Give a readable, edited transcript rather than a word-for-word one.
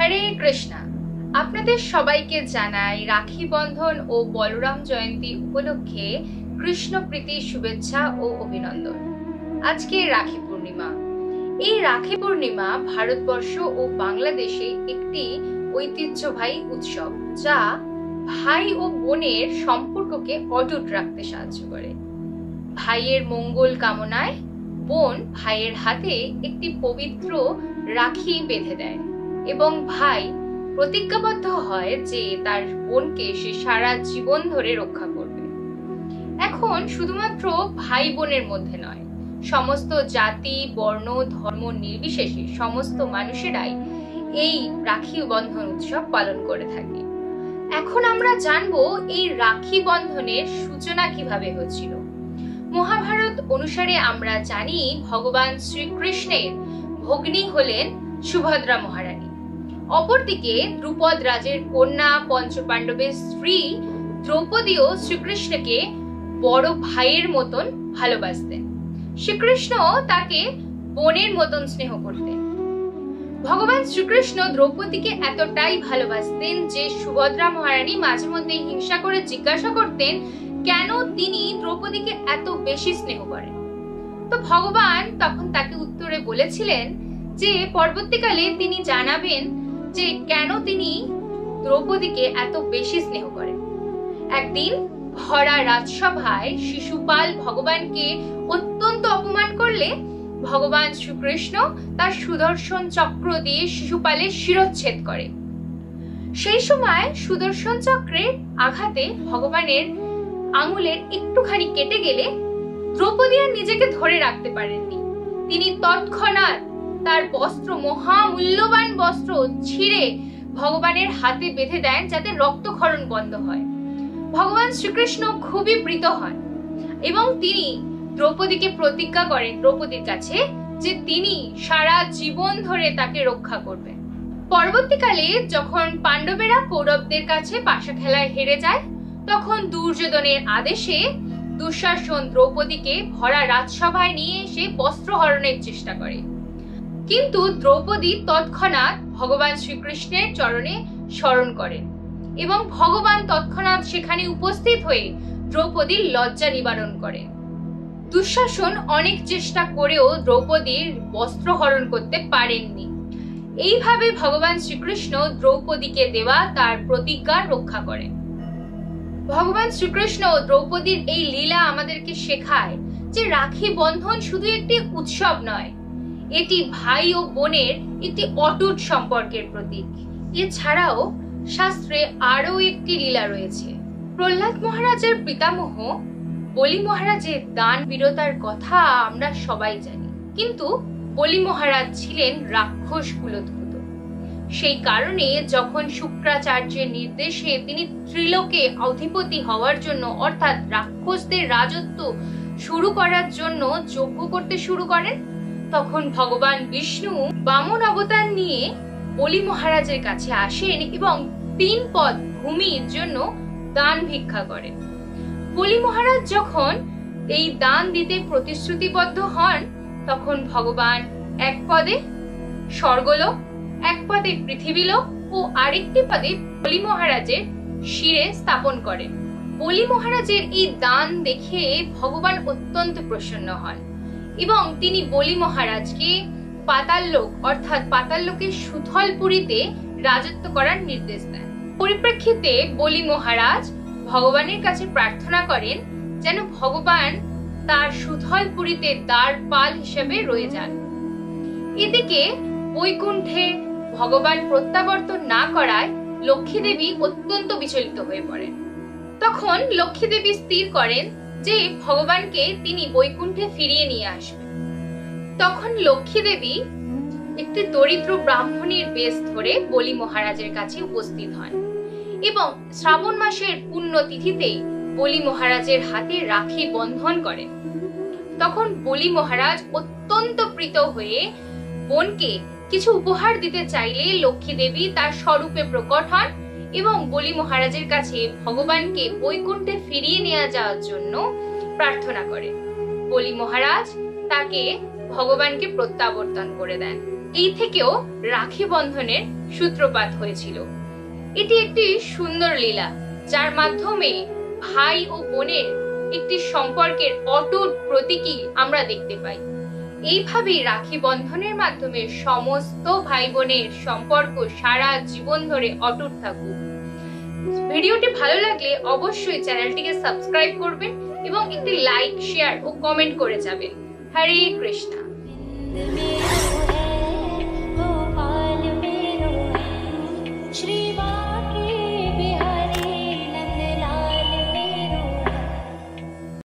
হরে কৃষ্ণা। আপনাদের সবাইকে জানাই রাখি বন্ধন ও বলরাম জয়ন্তী উপলক্ষে কৃষ্ণ প্রীতি শুভেচ্ছা ও অভিনন্দন। আজকে রাখি পূর্ণিমা। এই রাখি পূর্ণিমা ভারতবর্ষ ও বাংলাদেশে একটি ঐতিহ্যবাহী উৎসব, যা ভাই ও বোনের সম্পর্ককে অটুট রাখতে সাহায্য করে। ভাইয়ের মঙ্গল কামনায় বোন ভাইয়ের হাতে একটি পবিত্র রাখি বেঁধে দেয় এবং ভাই প্রতিজ্ঞাবদ্ধ হয় যে তার বোনকে সে সারা জীবন ধরে রক্ষা করবে। এখন শুধুমাত্র ভাই বোনের মধ্যে নয়, সমস্ত জাতি, বর্ণ, ধর্ম নির্বিশেষে সমস্ত মানুষেরাই এই রাখি বন্ধন উৎসব পালন করে থাকে। এখন আমরা জানবো এই রাখি বন্ধনের সূচনা কিভাবে হয়েছিল। মহাভারত অনুসারে আমরা জানি ভগবান শ্রীকৃষ্ণের ভগ্নী হলেন সুভদ্রা মহারানী। অপরদিকে দ্রুপদ রাজের কন্যা পঞ্চপাণ্ডবের স্ত্রী দ্রৌপদীও শ্রীকৃষ্ণকে বড় ভাইয়ের মতন ভালোবাসতেন। শ্রীকৃষ্ণ তাকে বোনের মতন স্নেহ করতেন। ভগবান শ্রীকৃষ্ণ দ্রৌপদীকে এতটাই ভালোবাসতেন যে সুভদ্রা মহারানী মাঝে মধ্যে হিংসা করে জিজ্ঞাসা করতেন কেন তিনি দ্রৌপদীকে এত বেশি স্নেহ করেন। তো ভগবান তখন তাকে উত্তরে বলেছিলেন যে পরবর্তীকালে তিনি জানাবেন যে কেন তিনি দ্রৌপদীকে এত বেশি স্নেহ করেন। একদিন ভরা রাজসভায় শিশুপাল ভগবানকে অত্যন্ত অপমান করলে ভগবান শ্রীকৃষ্ণ তার সুদর্শন চক্র দিয়ে শিশুপালের শিরচ্ছেদ করে। সেই সময় সুদর্শন চক্রের আঘাতে ভগবানের আঙুলের একটুখানি কেটে গেলে দ্রৌপদী আর নিজেকে ধরে রাখতে পারেননি। তিনি তৎক্ষণাৎ তার বস্ত্র, মহামূল্যবান বস্ত্র ছিঁড়ে ভগবানের হাতে বেঁধে দেন যাতে রক্তক্ষরণ বন্ধ হয়। ভগবান শ্রীকৃষ্ণ খুবই প্রীত হন এবং তিনি দ্রৌপদীকে প্রতিজ্ঞা করেন দ্রৌপদীর কাছে যে তিনি সারা জীবন ধরে তাকে রক্ষা করবেন। পরবর্তীকালে যখন পাণ্ডবেরা কৌরবদের কাছে পাশা খেলায় হেরে যায়, তখন দুর্যোধনের আদেশে দুঃশাসন দ্রৌপদীকে ভরা রাজসভায় নিয়ে এসে বস্ত্র হরণের চেষ্টা করে, কিন্তু দ্রৌপদী তৎক্ষণাৎ ভগবান শ্রীকৃষ্ণের চরণে শরণ করেন এবং ভগবান তৎক্ষণাৎ সেখানে উপস্থিত হয়ে দ্রৌপদীর লজ্জা নিবারণ করেন। দুঃশাসন অনেক চেষ্টা করেও দ্রৌপদীর বস্ত্র হরণ করতে পারেননি। এইভাবে ভগবান শ্রীকৃষ্ণ দ্রৌপদীকে দেওয়া তার প্রতিজ্ঞা রক্ষা করেন। ভগবান শ্রীকৃষ্ণ দ্রৌপদীর এই লীলা আমাদেরকে শেখায় যে রাখি বন্ধন শুধু একটি উৎসব নয়, এটি ভাই ও বোনের একটি অটুট সম্পর্কের প্রতীক। এছাড়াও শাস্ত্রে আরো একটি লীলা রয়েছে। প্রহ্লাদ মহারাজের পিতামহ বলি মহারাজের দান বীরতার কথা আমরা সবাই জানি, কিন্তু বলি মহারাজ ছিলেন রাক্ষস কুলোদ্ভূত। সেই কারণে যখন শুক্রাচার্যের নির্দেশে তিনি ত্রিলোকে অধিপতি হওয়ার জন্য অর্থাৎ রাক্ষসদের রাজত্ব শুরু করার জন্য যজ্ঞ করতে শুরু করেন, তখন ভগবান বিষ্ণু বামন অবতার নিয়ে বলি মহারাজের কাছে আসেন এবং 3 পদ ভূমির জন্য দান ভিক্ষা করেন। বলি মহারাজ যখন এই দান দিতে প্রতিশ্রুতিবদ্ধ হন, তখন ভগবান এক পদে স্বর্গলোক, এক পদে পৃথিবীলোক ও আরেকটি পদে বলি মহারাজের শিরে স্থাপন করেন। বলি মহারাজের এই দান দেখে ভগবান অত্যন্ত প্রসন্ন হন এবং তিনি বলি মহারাজকে পাতাললোক অর্থাৎ পাতাললোকের সুথলপুরীতে রাজত্ব করার নির্দেশ দেন। পরিপ্রেক্ষিতে বলি মহারাজ ভগবানের কাছে প্রার্থনা করেন যেন ভগবান তার সুথলপুরীতে দ্বারপাল হিসেবে রয়ে যান। এদিকে বৈকুণ্ঠে ভগবান প্রত্যাবর্তন না করায় লক্ষ্মী দেবী অত্যন্ত বিচলিত হয়ে পড়েন। তখন লক্ষ্মী দেবী স্থির করেন যে ভগবানকে তিনি বৈকুণ্ঠে ফিরিয়ে নিয়ে আসবেন। তখন লক্ষ্মী দেবী একটি দরিদ্র ব্রাহ্মণীর বেশ ধরে বলি মহারাজের কাছে উপস্থিত হন এবং শ্রাবণ মাসের পুণ্য তিথিতে বলি মহারাজের হাতে রাখি বন্ধন করেন। তখন বলি মহারাজ অত্যন্ত প্রীত হয়ে বোনকে কিছু উপহার দিতে চাইলে লক্ষ্মী দেবী তার স্বরূপে প্রকট হন এবং বলি মহারাজের কাছে ভগবানকে বৈকুণ্ঠে ফিরিয়ে নিয়ে যাওয়ার জন্য প্রার্থনা করেন। বলি মহারাজ তাকে ভগবানকে প্রত্যাবর্তন করে দেন এই থেকেও রাখি বন্ধনের সূত্রপাত হয়েছিল। এটি একটি সুন্দর লীলা, যার মাধ্যমে ভাই ও বোনের একটি সম্পর্কের অটুট প্রতীকী আমরা দেখতে পাই। এইভাবেই রাখি বন্ধনের মাধ্যমে সমস্ত ভাই বোনের সম্পর্ক সারা জীবন ধরে অটুট থাকুক। ভিডিওটি ভালো লাগলে অবশ্যই চ্যানেলটিকে সাবস্ক্রাইব করবেন এবং একটি লাইক, শেয়ার ও কমেন্ট করে যাবেন। হরে কৃষ্ণা।